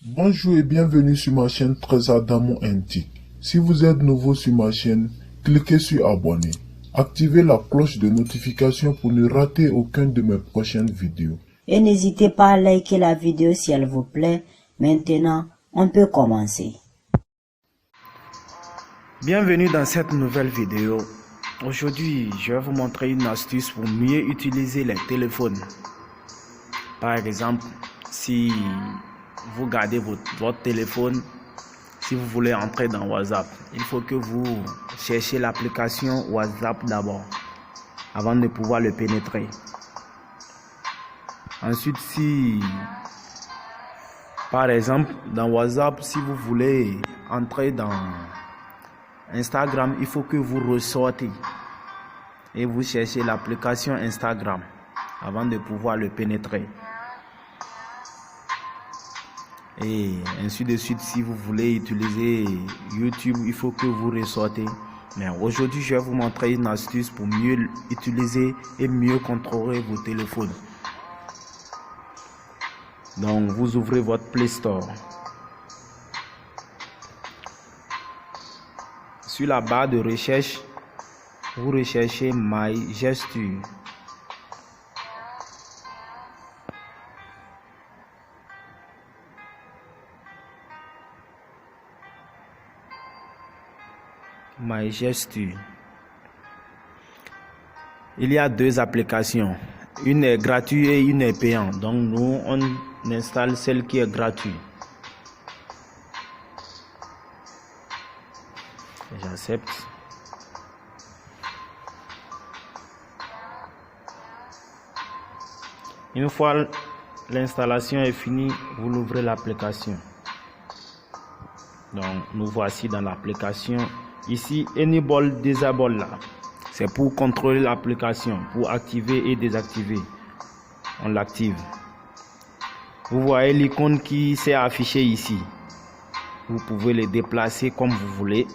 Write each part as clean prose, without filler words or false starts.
Bonjour et bienvenue sur ma chaîne Trésor Adamo NT. Si vous êtes nouveau sur ma chaîne, cliquez sur abonner. Activez la cloche de notification pour ne rater aucune de mes prochaines vidéos. Et n'hésitez pas à liker la vidéo si elle vous plaît. Maintenant, on peut commencer. Bienvenue dans cette nouvelle vidéo. Aujourd'hui, je vais vous montrer une astuce pour mieux utiliser les téléphones. Par exemple, si vous gardez votre téléphone, si vous voulez entrer dans WhatsApp, il faut que vous cherchiez l'application WhatsApp d'abord, avant de pouvoir le pénétrer. Ensuite, si par exemple dans WhatsApp, si vous voulez entrer dans Instagram, il faut que vous ressortez et vous cherchez l'application Instagram avant de pouvoir le pénétrer. Et ainsi de suite, si vous voulez utiliser YouTube, il faut que vous ressortez. Mais aujourd'hui, je vais vous montrer une astuce pour mieux utiliser et mieux contrôler vos téléphones. Donc, vous ouvrez votre Play Store. Sur la barre de recherche, vous recherchez My Gesture. My Gesture. Il y a deux applications. Une est gratuite et une est payante. Donc nous, on installe celle qui est gratuite. J'accepte. Une fois l'installation est finie, vous ouvrez l'application. Donc nous voici dans l'application. Ici, Enable Disable là, c'est pour contrôler l'application, pour activer et désactiver. On l'active. Vous voyez l'icône qui s'est affichée ici. Vous pouvez le déplacer comme vous voulez.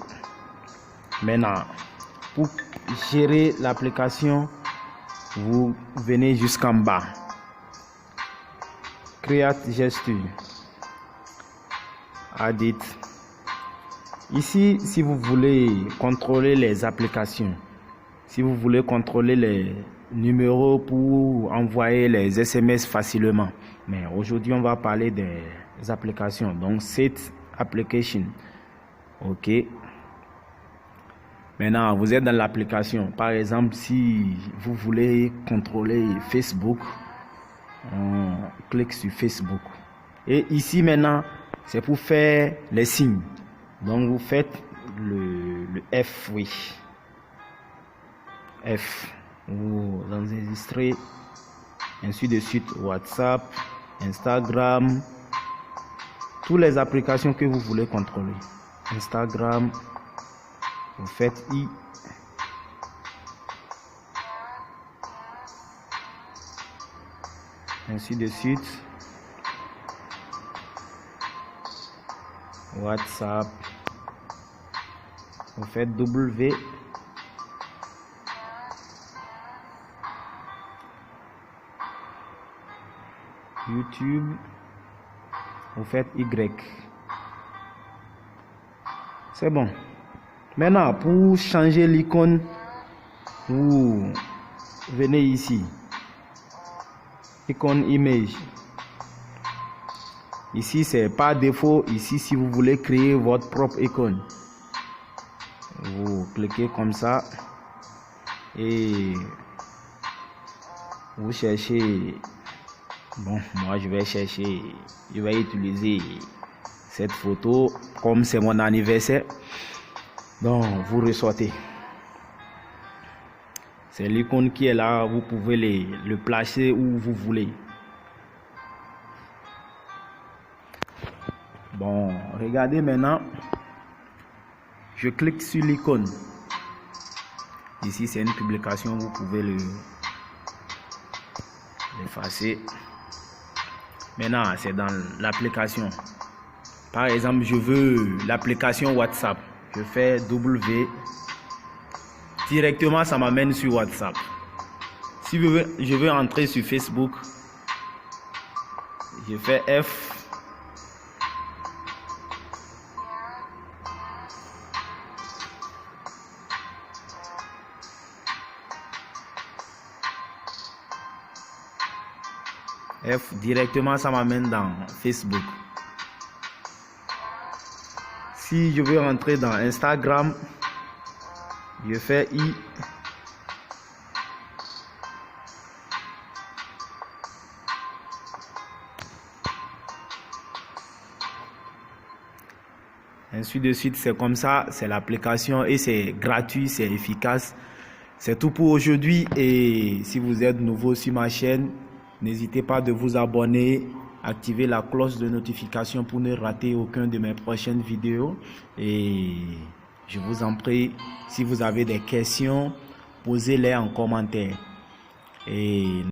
Maintenant, pour gérer l'application, vous venez jusqu'en bas. Create Gesture. Add it. Ici, si vous voulez contrôler les applications, si vous voulez contrôler les numéros pour envoyer les SMS facilement, mais aujourd'hui on va parler des applications. Donc Set Application. Ok. Maintenant vous êtes dans l'application. Par exemple, si vous voulez contrôler Facebook, on clique sur Facebook. Et ici maintenant, c'est pour faire les signes. Donc vous faites le F, oui. F. Vous enregistrez ainsi de suite WhatsApp, Instagram, toutes les applications que vous voulez contrôler. Instagram, vous faites I. Ainsi de suite. WhatsApp, vous faites W. YouTube, vous faites Y. C'est bon. Maintenant, pour changer l'icône, vous venez ici. Icône image. Ici, c'est par défaut. Ici, si vous voulez créer votre propre icône, vous cliquez comme ça et vous cherchez. Bon, moi, je vais utiliser cette photo comme c'est mon anniversaire. Donc, vous ressortez. C'est l'icône qui est là. Vous pouvez le placer où vous voulez. Bon, regardez maintenant. Je clique sur l'icône. Ici, c'est une publication. Vous pouvez l'effacer. Maintenant, c'est dans l'application. Par exemple, je veux l'application WhatsApp. Je fais W. Directement, ça m'amène sur WhatsApp. Si je veux entrer sur Facebook, je fais F. Directement, ça m'amène dans Facebook. Si je veux rentrer dans Instagram, je fais I. Ainsi de suite, c'est comme ça, c'est l'application et c'est gratuit, c'est efficace. C'est tout pour aujourd'hui et si vous êtes nouveau sur ma chaîne, n'hésitez pas de vous abonner, activer la cloche de notification pour ne rater aucun de mes prochaines vidéos. Et je vous en prie, si vous avez des questions, posez-les en commentaire. Et